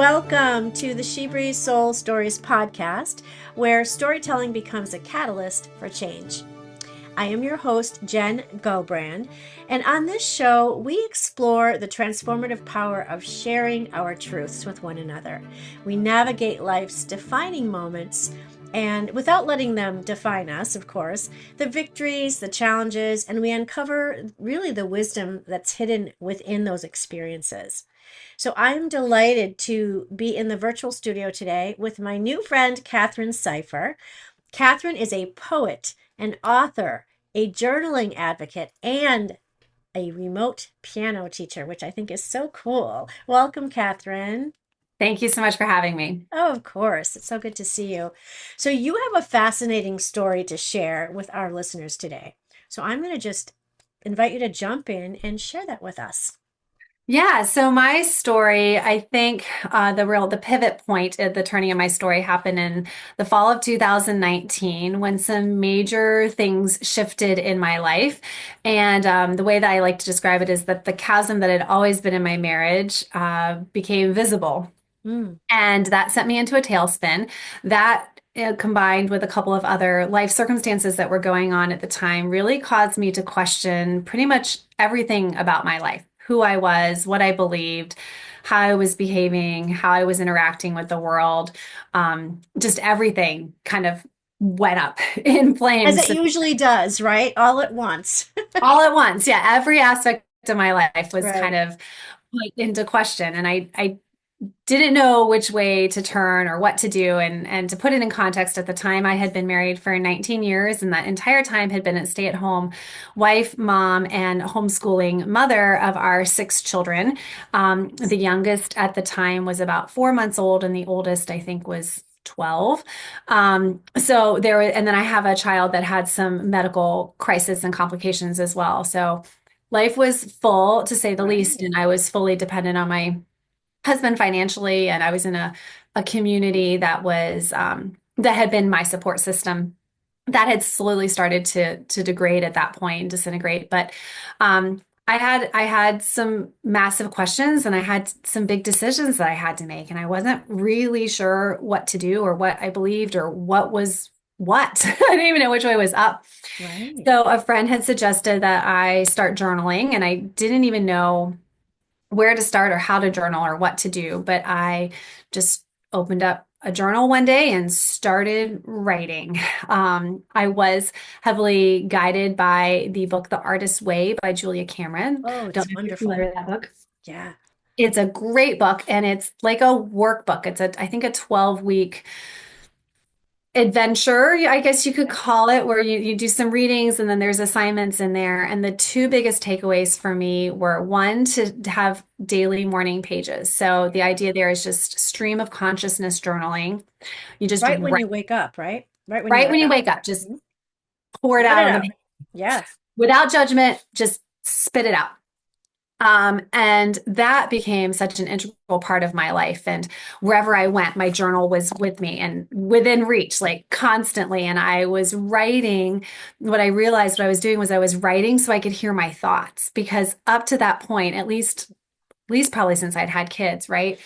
welcome to the SheBreathes Soul Stories podcast, where storytelling becomes a catalyst for change. I am your host, Jen Gobrand, and on this show, we explore the transformative power of sharing our truths with one another. We navigate life's defining moments, and without letting them define us, of course, the victories, the challenges, and we uncover really the wisdom that's hidden within those experiences. So I'm delighted to be in the virtual studio today with my new friend, Catherine Sipher. Catherine is a poet, an author, a journaling advocate, and a remote piano teacher, which I think is so cool. Welcome, Catherine. Thank you so much for having me. Oh, of course. It's so good to see you. So you have a fascinating story to share with our listeners today. So I'm going to just invite you to jump in and share that with us. Yeah, so my story, I think the pivot point at the turning of my story happened in the fall of 2019 when some major things shifted in my life. And the way that I like to describe it is that the chasm that had always been in my marriage became visible. Mm, And that sent me into a tailspin. That combined with a couple of other life circumstances that were going on at the time really caused me to question pretty much everything about my life, who I was, what I believed, how I was behaving, how I was interacting with the world. Just everything kind of went up in as it flames usually does, right? All at once. all at once. Yeah, every aspect of my life was kind Right. of put into question. And I didn't know which way to turn or what to do. And to put it in context, at the time I had been married for 19 years, and that entire time had been a stay-at-home wife, mom, and homeschooling mother of our six children. The youngest at the time was about 4 months old, and the oldest, I think, was 12. So there were, and then I have a child that had some medical crisis and complications as well. So life was full, to say the least, Right. and I was fully dependent on my husband financially, and I was in a community that was that had been my support system that had slowly started to degrade at that point and disintegrate. But I had some massive questions, and I had some big decisions that I had to make, and I wasn't really sure what to do or what I believed or what was what. I didn't even know which way was up. Right. So a friend had suggested that I start journaling, and I didn't even know where to start or how to journal or what to do. But I just opened up a journal one day and started writing. I was heavily guided by the book The Artist's Way by Julia Cameron. Oh, Don't it's know if you're familiar wonderful. with that book. Yeah. It's a great book, and it's like a workbook. I think a 12-week adventure, I guess you could Yeah. call it, where you do some readings and then there's assignments in there. And the two biggest takeaways for me were, one, to have daily morning pages. So the idea there is just stream of consciousness journaling. You just Right when write you wake up, right? Right when you right when wake you up. wake up, just Mhm. pour it Let out it on the out. page Yes. without judgment, just spit it out. And that became such an integral part of my life. And wherever I went, my journal was with me and within reach, like constantly. And I was writing. What I realized what I was doing was I was writing so I could hear my thoughts. Because up to that point, at least probably since I'd had kids, right?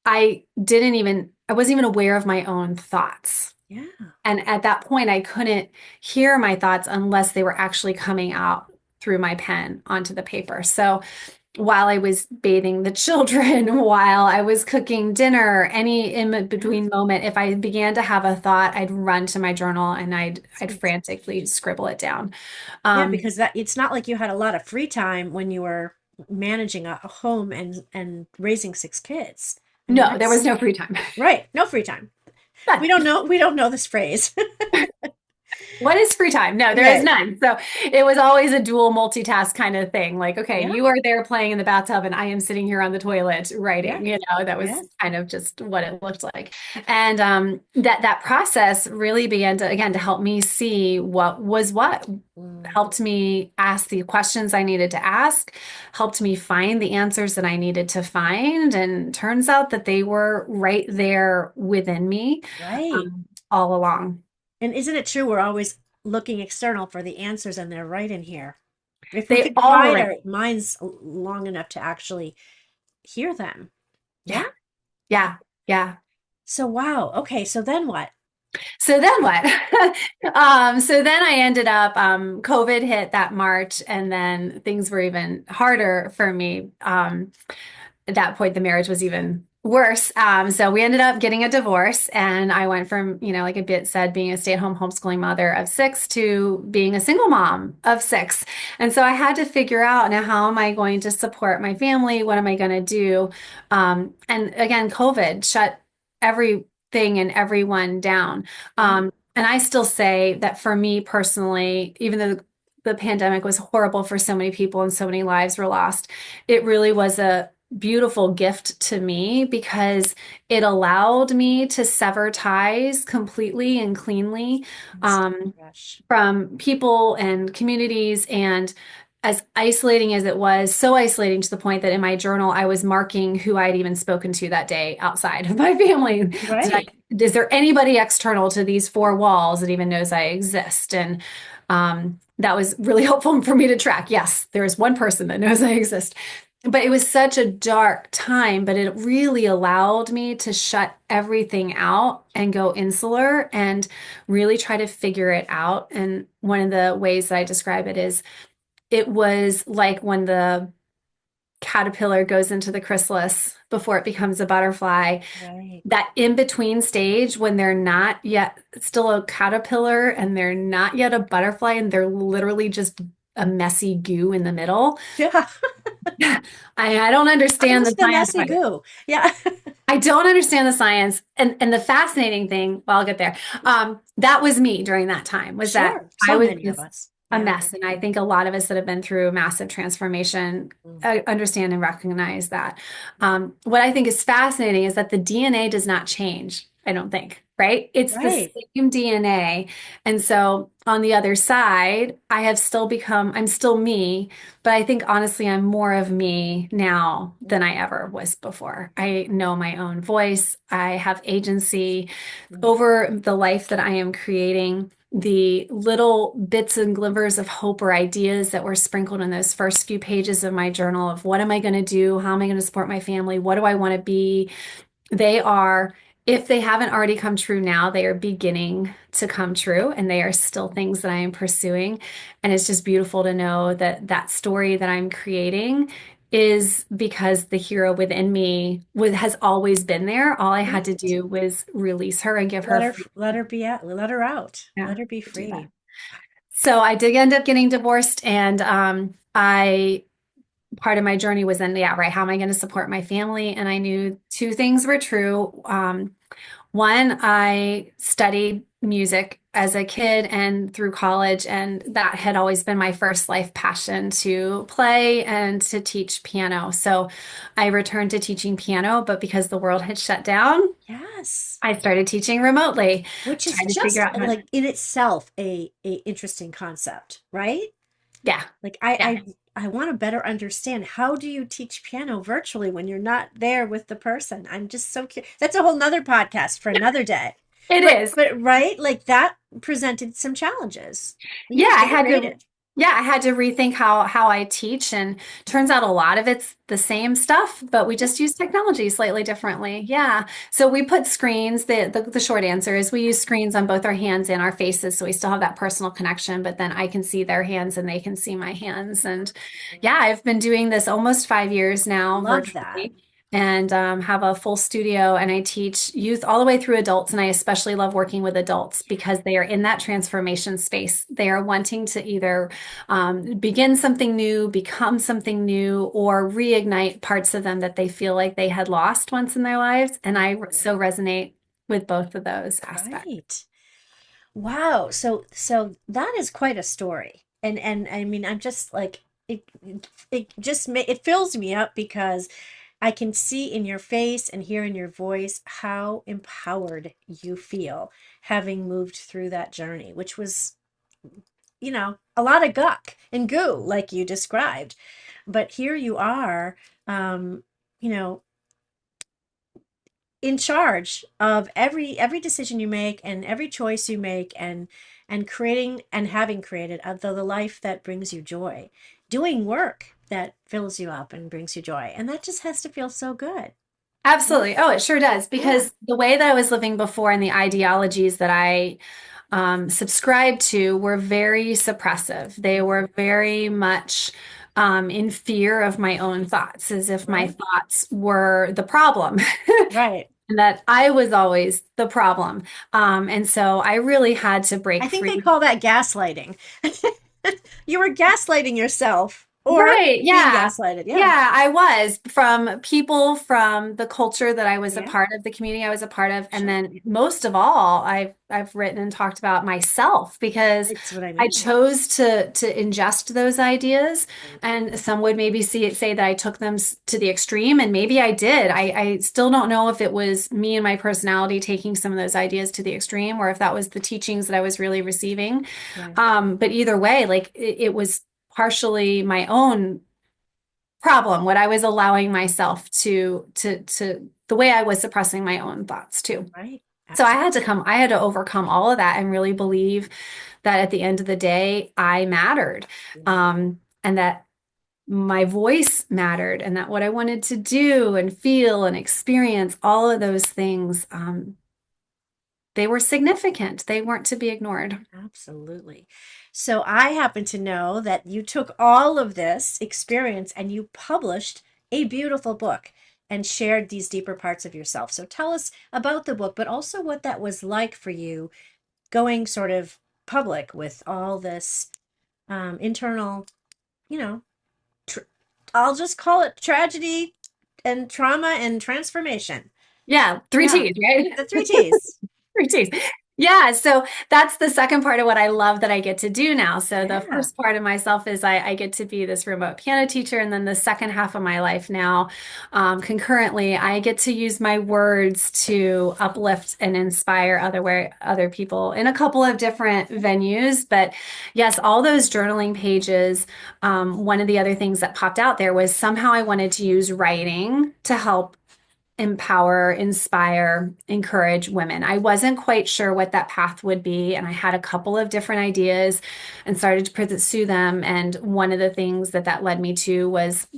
I wasn't even aware of my own thoughts. Yeah. And at that point, I couldn't hear my thoughts unless they were actually coming out through my pen onto the paper. So while I was bathing the children, while I was cooking dinner, any in Yeah. between moment, if I began to have a thought, I'd run to my journal and I'd Sweet. frantically scribble it down. Yeah, Um, because that it's not like you had a lot of free time when you were managing a home and raising six kids. I mean, no, there was that's no free time. right. No free time. We don't know this phrase. What is free time? No, there is Right. none. So it was always a dual multitask kind of thing. Like, okay, Yeah. you are there playing in the bathtub and I am sitting here on the toilet Yeah. writing. That Yeah. was kind of just what it looked like. And that process really began to, again, to help me see what was what, Mm. helped me ask the questions I needed to ask, helped me find the answers that I needed to find. And turns out that they were right there within me Right. all along. And isn't it true we're always looking external for the answers and they're right in here. If we They could all were quiet right. our minds long enough to actually hear them. Yeah. Yeah. Yeah. Yeah. So, wow. Okay. So then what? So then what? So then I ended up, COVID hit that March, and then things were even harder for me. At that point, the marriage was even worse. So we ended up getting a divorce, and I went from, like a bit said, being a stay-at-home homeschooling mother of six to being a single mom of six. And so I had to figure out, now, how am I going to support my family? What am I going to do? And again, COVID shut everything and everyone down. Yeah. And I still say that for me personally, even though the pandemic was horrible for so many people and so many lives were lost, it really was a beautiful gift to me because it allowed me to sever ties completely and cleanly, It's um, fresh. from people and communities. And as isolating as it was, so isolating to the point that in my journal, I was marking who I'd even spoken to that day outside of my family. Right. Is there anybody external to these four walls that even knows I exist? And that was really helpful for me to track. Yes, there is one person that knows I exist. But it was such a dark time, but it really allowed me to shut everything out and go insular and really try to figure it out. And one of the ways that I describe it is, it was like when the caterpillar goes into the chrysalis before it becomes a butterfly, Right. that in between stage when they're not yet still a caterpillar and they're not yet a butterfly and they're literally just a messy goo in the middle. Yeah. I don't I'm understand the just the science messy of it. goo. Yeah. I don't understand the science. And the fascinating thing, well, I'll get there. That was me during that time, was that Sure. I So was many of just us. a Yeah. mess. And I think a lot of us that have been through massive transformation Mm. understand and recognize that. What I think is fascinating is that the DNA does not change, I don't think, right? It's the Right. same DNA. And so on the other side, I'm still me, but I think honestly, I'm more of me now than I ever was before. I know my own voice. I have agency Mm. over the life that I am creating. The little bits and glimmers of hope or ideas that were sprinkled in those first few pages of my journal of what am I going to do? How am I going to support my family? What do I want to be? They are, if they haven't already come true now, they are beginning to come true, and they are still things that I am pursuing. And it's just beautiful to know that that story that I'm creating is because the hero within me has always been there. All I had to Right. do was release her and give her free Let her be out. Let her out. yeah, Let her be to do that. free. So I did end up getting divorced, and I part of my journey was then, yeah, right, how am I going to support my family? And I knew two things were true. One, I studied music as a kid and through college, and that had always been my first life passion, to play and to teach piano. So I returned to teaching piano, but because the world had shut down, Yes. I started teaching remotely, Which is trying to figure just out how, like in itself a interesting concept, right? yeah, Like yeah, I want to better understand, how do you teach piano virtually when you're not there with the person? I'm just so curious. That's a whole nother podcast for another day. it is. But right, like that presented some challenges. You Yeah, had to I get had to creative. yeah, I had to rethink how I teach, and turns out a lot of it's the same stuff, but we Yeah. just use technology slightly differently. Yeah. So we put screens, the short answer is we use screens on both our hands and our faces, so we still have that personal connection, but then I can see their hands and they can see my hands. And yeah, I've been doing this almost 5 years now Love that. virtually, and have a full studio, and I teach youth all the way through adults. And I especially love working with adults because they are in that transformation space. They are wanting to either begin something new, become something new, or reignite parts of them that they feel like they had lost once in their lives. And I so resonate with both of those aspects. Right. Wow. So that is quite a story. And I mean, I'm just like it just it fills me up because I can see in your face and hear in your voice how empowered you feel having moved through that journey, which was, a lot of guck and goo, like you described. But here you are, um, you know, in charge of every decision you make and every choice you make, and creating and having created the life that brings you joy, doing work that fills you up and brings you joy. And that just has to feel so good. Absolutely. Oh, it sure does. Yeah, Because the way that I was living before and the ideologies that I subscribed to were very suppressive. They were very much in fear of my own thoughts, as if my right, thoughts were the problem. right. And that I was always the problem. And so I really had to I break think they free. call that gaslighting. You were gaslighting yourself or Right. being Yeah. gaslighted. Yeah. Yeah, I was from people from the culture that I was a Yeah. part of, the community I was a part of, and Sure. then most of all, I've written and talked about myself because It's what I I mean. chose to ingest those ideas, Right. and some would maybe say that I took them to the extreme, and maybe I did. I still don't know if it was me and my personality taking some of those ideas to the extreme, or if that was the teachings that I was really receiving. Right. But either way, like it was partially my own problem, what I was allowing myself to the way I was suppressing my own thoughts too. Right. So Absolutely. I had to overcome all of that and really believe that at the end of the day, I mattered. And that my voice mattered and that what I wanted to do and feel and experience, all of those things, they were significant. They weren't to be ignored. Absolutely. So I happen to know that you took all of this experience and you published a beautiful book and shared these deeper parts of yourself. So tell us about the book, but also what that was like for you going sort of public with all this internal, you know, tr I'll just call it tragedy and trauma and transformation. Yeah, three Yeah, T's, right? the three T's. Routines. Yeah, so that's the second part of what I love that I get to do now. So the Yeah. first part of myself is I get to be this remote piano teacher, and then the second half of my life now, concurrently, I get to use my words to uplift and inspire other people in a couple of different venues. But yes, all those journaling pages. One of the other things that popped out there was somehow I wanted to use writing to help empower, inspire, encourage women. I wasn't quite sure what that path would be, and I had a couple of different ideas and started to pursue them. And one of the things that led me to was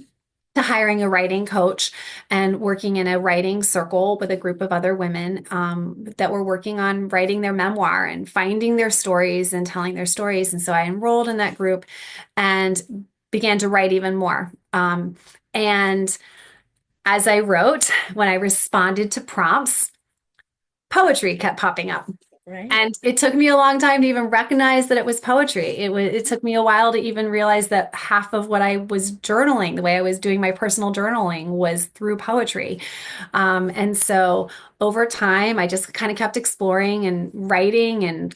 to hiring a writing coach and working in a writing circle with a group of other women that were working on writing their memoir and finding their stories and telling their stories. And so I enrolled in that group and began to write even more. And as I wrote, when I responded to prompts, poetry kept popping up. Right. And it took me a long time to even recognize that it was poetry. It took me a while to even realize that half of what I was journaling, the way I was doing my personal journaling, was through poetry. And so over time, I just kind of kept exploring and writing and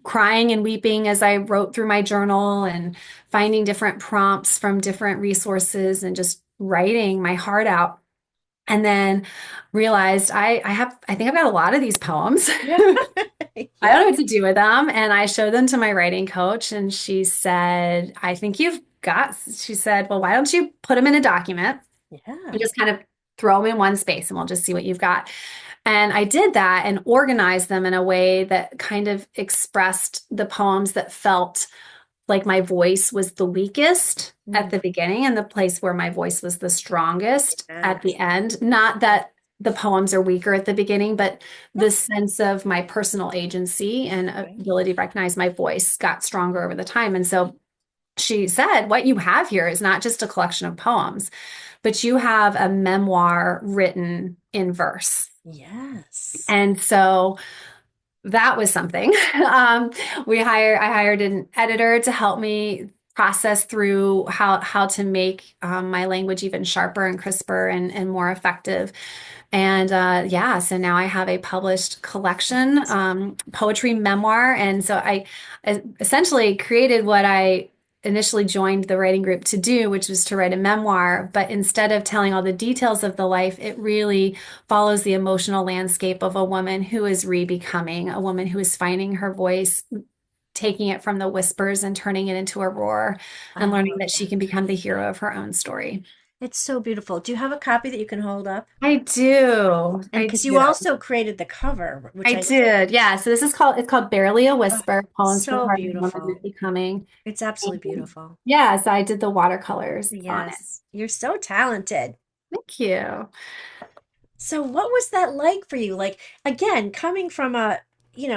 crying and weeping as I wrote through my journal and finding different prompts from different resources and just writing my heart out. And then realized I think I've got a lot of these poems. Yeah. I don't Yeah. know what to do with them. And I showed them to my writing coach, and she said, she said, well, why don't you put them in a document and Yeah. just kind of throw them in one space and we'll just see what you've got. And I did that and organized them in a way that kind of expressed the poems that felt like my voice was the weakest at Mm. the beginning and the place where my voice was the strongest at the Yes. end. Not that the poems are weaker at the beginning, but Yeah. the sense of my personal agency and Right. ability to recognize my voice got stronger over the time. And so she said, what you have here is not just a collection of poems, but you have a memoir written in verse. Yes. And so that was something. Um, I hired an editor to help me process through how to make my language even sharper and crisper and more effective. And yeah, so now I have a published collection, poetry memoir. And so I essentially created what I initially joined the writing group to do, which was to write a memoir. But instead of telling all the details of the life, it really follows the emotional landscape of a woman who is rebecoming, a woman who is finding her voice, taking it from the whispers and turning it into a roar, I and learning love that she that. can become the hero of her own story. It's so beautiful. Do you have a copy that you can hold up? I do. And I because you do. also created the cover, which I I, did. Yeah. So it's called Barely a oh, Whisper, Poems for the so Heart of Woman beautiful. and Becoming. It's absolutely And beautiful. yeah, so I did the watercolors on it. Yes. You're so talented. Thank you. So what was that like for you? Like again, coming from a,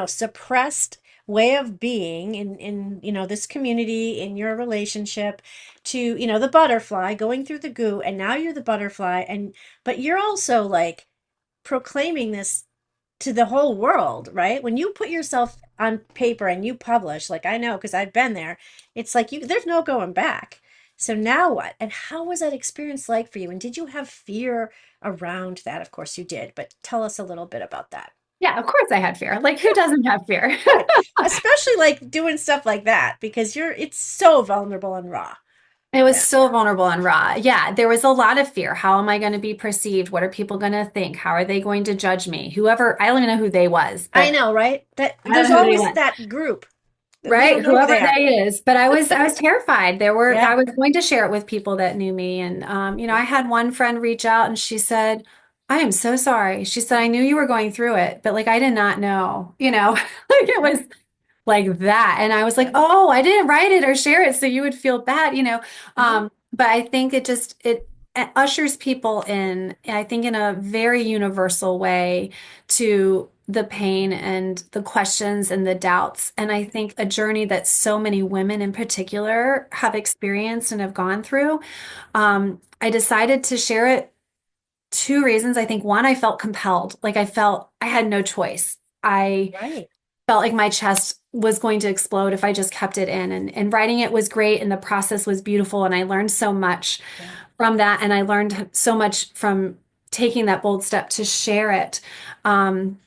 suppressed way of being in this community, in your relationship to, the butterfly going through the goo, and now you're the butterfly, and but you're also like proclaiming this to the whole world, right? When you put yourself on paper and you publish, like I know because I've been there, it's like there's no going back. So now what? And how was that experience like for you? And did you have fear around that? Of course you did, but tell us a little bit about that. Yeah, of course I had fear. Like, who doesn't have fear? Right. Especially like doing stuff like that because it's so vulnerable and raw. It was Yeah. so vulnerable and raw. Yeah, there was a lot of fear. How am I going to be perceived? What are people going to think? How are they going to judge me? Whoever, I don't even know who they was, I but know, right? That I don't there's know who they always was. that group. We Right? don't know who Whoever they are. they is. But I was terrified. I Yeah. was going to share it with people that knew me. And, I had one friend reach out and she said, I am so sorry. She said, I knew you were going through it, but like, I did not know, like it was like that. And I was like, Yeah. oh, I didn't write it or share it so you would feel bad. Uh-huh. But I think it ushers people in, I think in a very universal way to the pain and the questions and the doubts. And I think a journey that so many women in particular have experienced and have gone through. I decided to share it. Two reasons. I think one, I felt compelled, like I felt I had no choice. I Right. felt like my chest was going to explode if I just kept it in. And writing it was great and the process was beautiful. And I learned so much Yeah. from that. And I learned so much from taking that bold step to share it. Um,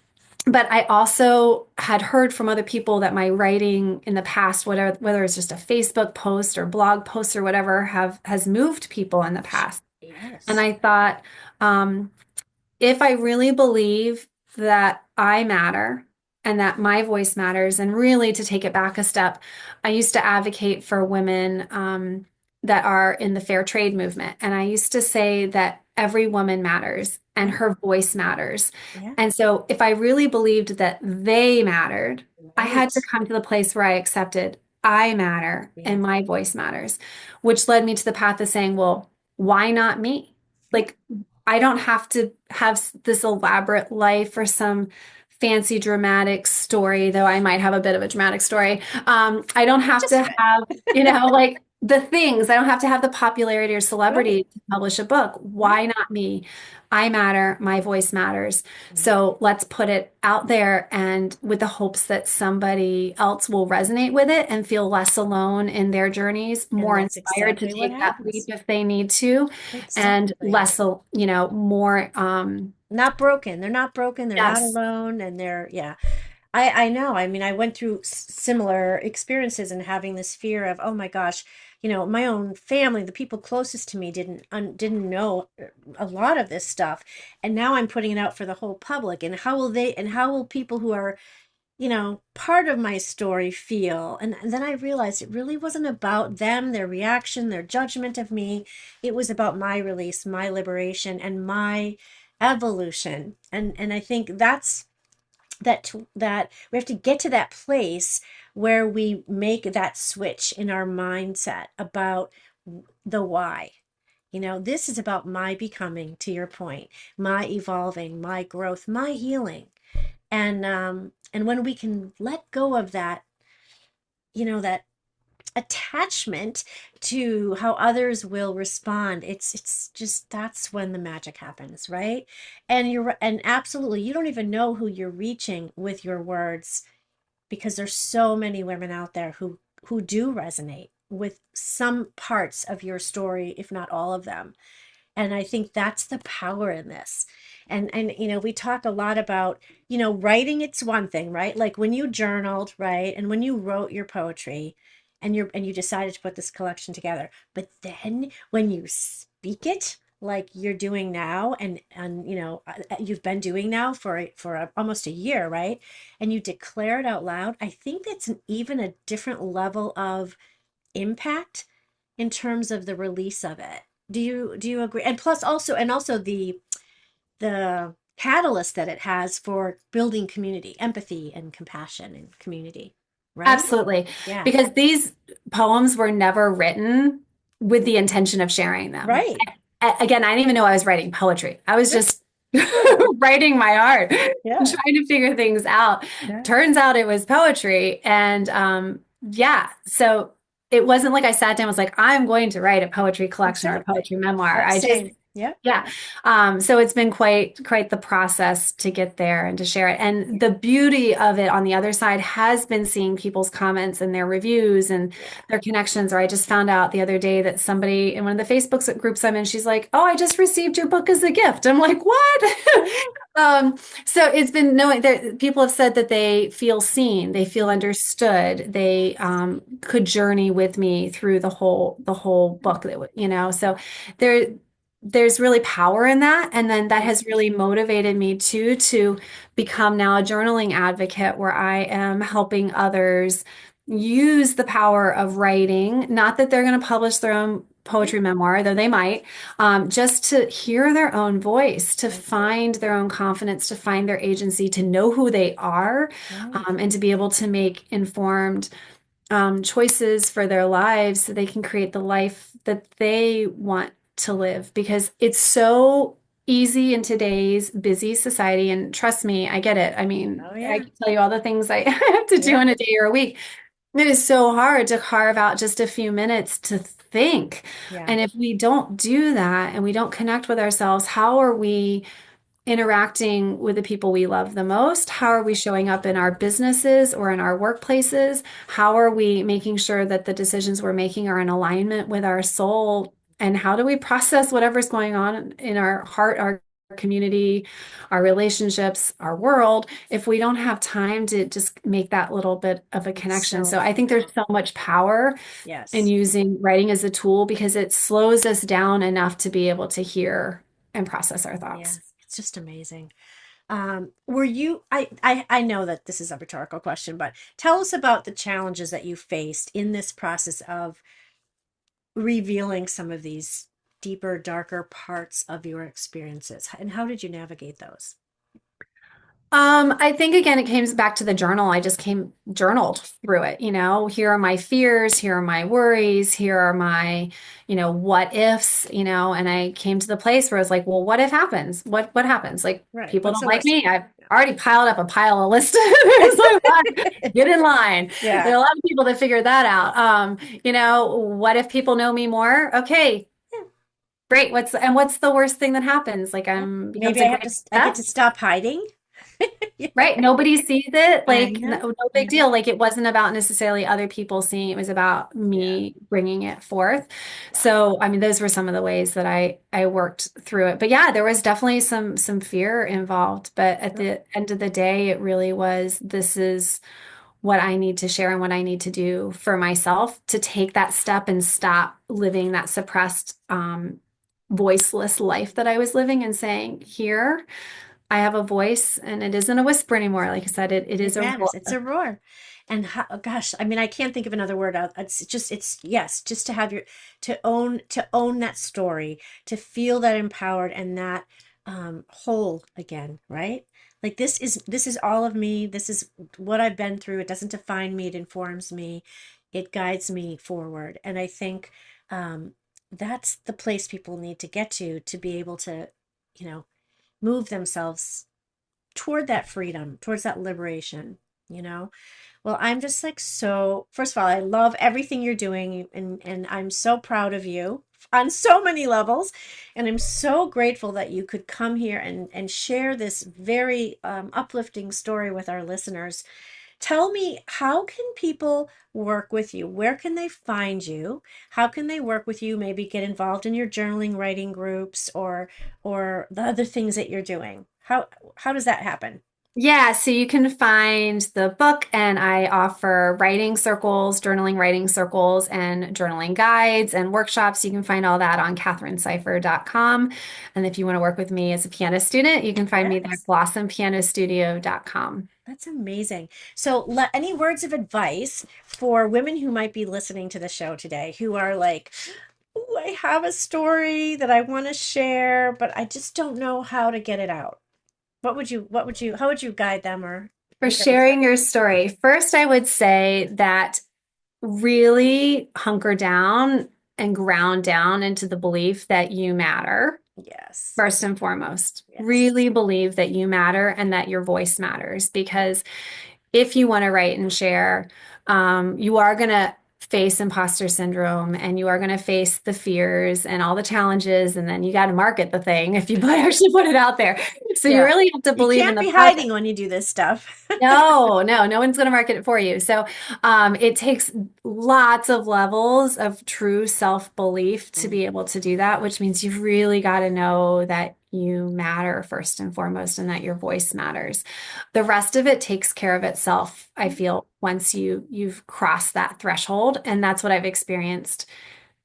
but I also had heard from other people that my writing in the past, whether it's just a Facebook post or blog post or whatever, has moved people in the past. And Yes. I thought, um, if I really believe that I matter and that my voice matters, and really to take it back a step, I used to advocate for women that are in the fair trade movement. And I used to say that every woman matters and Yeah. her voice matters. Yeah. And so if I really believed that they mattered, I had to Right. come to the place where I accepted I matter Yeah. and my voice matters, which led me to the path of saying, well, why not me? Yeah. Like, I don't have to have this elaborate life or some fancy dramatic story, though I might have a bit of a dramatic story. I don't have Just to a bit. have, like the things. I don't have to have the popularity or Right. celebrity to publish a book. Right. Why not me? I matter. My voice matters. Yeah. So let's put it out there and with the hopes that somebody else will resonate with it and feel less alone in their journeys, And more that's inspired to exactly what take that leap happens. if they need to and Exactly. less, more, Not broken. They're not broken. They're not yes, alone. And yeah. I know. I mean, I went through similar experiences and having this fear of, oh my gosh, my own family, the people closest to me didn't know a lot of this stuff. And now I'm putting it out for the whole public. And how will people who are, part of my story feel? And then I realized it really wasn't about them, their reaction, their judgment of me. It was about my release, my liberation, and my evolution. And I think that we have to get to that place where we make that switch in our mindset about the why. This is about my becoming, to your point, my evolving, my growth, my healing. And when we can let go of that attachment to how others will respond, it's just that's when the magic happens, right? And absolutely, you don't even know who you're reaching with your words, because there's so many women out there who do resonate with some parts of your story, if not all of them. And I think that's the power in this. And we talk a lot about, writing. It's one thing, right? Like when you journaled, right? And when you wrote your poetry and you decided to put this collection together. But then when you speak it like you're doing now, and you've been doing now for almost a year, right? And you declare it out loud, I think that's even a different level of impact in terms of the release of it. Do you agree? And plus also the catalyst that it has for building community, empathy and compassion and community, right? absolutely. Yeah. Because these poems were never written with the intention of sharing them. Right. Again, I didn't even know I was writing poetry. I was Good. just writing my heart, and Yeah. trying to figure things out. Yeah. Turns out it was poetry. And yeah, so it wasn't like I sat down and was like, I'm going to write a poetry collection or a Exactly. poetry memoir. Yep. I just Same. Yep. yeah. So it's been quite the process to get there and to share it. And the beauty of it on the other side has been seeing people's comments and their reviews and Yeah. their connections. Or I just found out the other day that somebody in one of the Facebook groups I'm in, she's like, "Oh, I just received your book as a gift." I'm like, "What?" Oh, Um, so it's been knowing that people have said that they feel seen, they feel understood, they could journey with me through the whole book So there there's really power in that. And then that yeah. has really motivated me too to become now a journaling advocate where I am helping others use the power of writing. Not that they're going to publish their own poetry memoir, though they might, just to hear their own voice, to Right. find their own confidence, to find their agency, to know who they are, Right. and to be able to make informed choices for their lives so they can create the life that they want to live because it's so easy in today's busy society. And trust me, I get it. I mean, Oh, I yeah. can tell you all the things I have to do Yep. in a day or a week. It is so hard to carve out just a few minutes to think. Yeah. And if we don't do that and we don't connect with ourselves, how are we interacting with the people we love the most? How are we showing up in our businesses or in our workplaces? How are we making sure that the decisions we're making are in alignment with our soul? And how do we process whatever's going on in our heart, our community, our relationships, our world, if we don't have time to just make that little bit of a It's connection? so So I think there's so much power in yes. using writing as a tool because it slows us down enough to be able to hear and process our thoughts. Yes. It's just amazing. Were you, I know that this is a rhetorical question, but tell us about the challenges that you faced in this process of revealing some of these deeper, darker parts of your experiences, and how did you navigate those? I think again, it came back to the journal. I just came journaled through it. Here are my fears, here are my worries, here are my, what ifs, and I came to the place where I was like, well, what if happens? What happens? Like Right. people What's don't the like worst? me. I've already piled up a pile of lists. So get in line. There Yeah. are a lot of people that figure that out. What if people know me more? Okay, Yeah. great. What's the worst thing that happens? Like Yeah. becomes Maybe a great I get to success. stop hiding. Yeah. Right. Nobody sees it. I Like, know. no I big know. deal. Like, it wasn't about necessarily other people seeing it. It was about Yeah. me bringing it forth. Yeah. So, I mean, those were some of the ways that I worked through it. But yeah, there was definitely some fear involved. But at Yep. the end of the day, it really was, this is what I need to share and what I need to do for myself to take that step and stop living that suppressed, voiceless life that I was living and saying, here. I have a voice and it isn't a whisper anymore. Like I said, it It is a matters. It's a roar. roar. And how, oh gosh, I mean, I can't think of another word. It's yes, just to have to own that story, to feel that empowered and that whole again, right? Like this is all of me. This is what I've been through. It doesn't define me. It informs me. It guides me forward. And I think that's the place people need to get to be able to, you know, move themselves toward that freedom, towards that liberation, you know? Well, I'm just like so, first of all, I love everything you're doing and I'm so proud of you on so many levels. And I'm so grateful that you could come here and share this very uplifting story with our listeners. Tell me, how can people work with you? Where can they find you? How can they work with you? Maybe get involved in your journaling, writing groups, or the other things that you're doing. How does that happen? Yeah, so you can find the book, and I offer writing circles, journaling writing circles, and journaling guides and workshops. You can find all that on katherinesipher.com. And if you want to work with me as a piano student, you can find me there at Yes, blossompianostudio.com. that's amazing. So, any words of advice for women who might be listening to the show today who are like, "Ooh, I have a story that I want to share, but I just don't know how to get it out." How would you guide them or For encourage them? sharing your story, first, I would say that really hunker down and ground down into the belief that you matter. Yes. first and foremost. Yes. Really believe that you matter and that your voice matters, because if you want to write and share, you are going to face imposter syndrome, and you are going to face the fears and all the challenges. And then you got to market the thing if you actually put it out there. So you Yeah. really have to You believe in can't the be process. hiding when you do this stuff. No one's going to market it for you. So it takes lots of levels of true self-belief to be able to do that, which means you've really got to know that you matter first and foremost, and that your voice matters. The rest of it takes care of itself, I feel, once you've crossed that threshold. And that's what I've experienced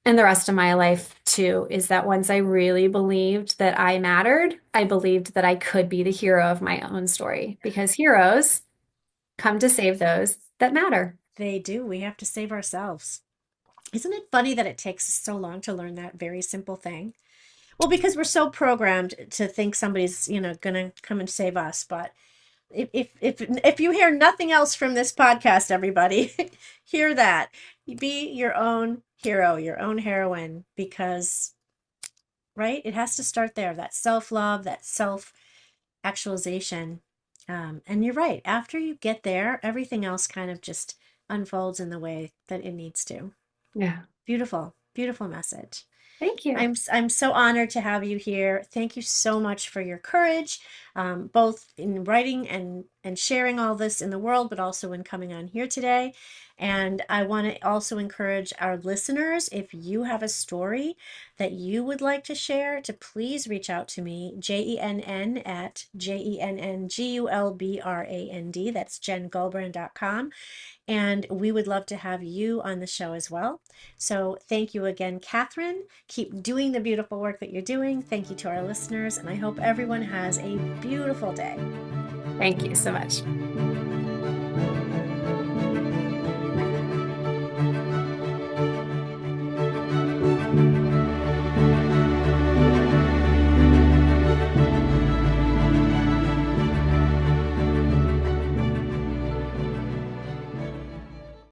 in the rest of my life too, is that once I really believed that I mattered, I believed that I could be the hero of my own story, because heroes come to save those that matter. They do. We have to save ourselves. Isn't it funny that it takes so long to learn that very simple thing? Well, because we're so programmed to think somebody's, gonna come and save us. But if you hear nothing else from this podcast, everybody, hear that. Be your own hero, your own heroine, because right, it has to start there. That self-love, that self-actualization. And you're right. After you get there, everything else kind of just unfolds in the way that it needs to. Yeah. Beautiful, beautiful message. Thank you. I'm so honored to have you here. Thank you so much for your courage, both in writing and sharing all this in the world, but also in coming on here today. And I want to also encourage our listeners, if you have a story that you would like to share, to please reach out to me, JENN at JENNGULBRAND. That's jengulbrand.com. And we would love to have you on the show as well. So thank you again, Catherine. Keep doing the beautiful work that you're doing. Thank you to our listeners, and I hope everyone has a beautiful day. Thank you so much.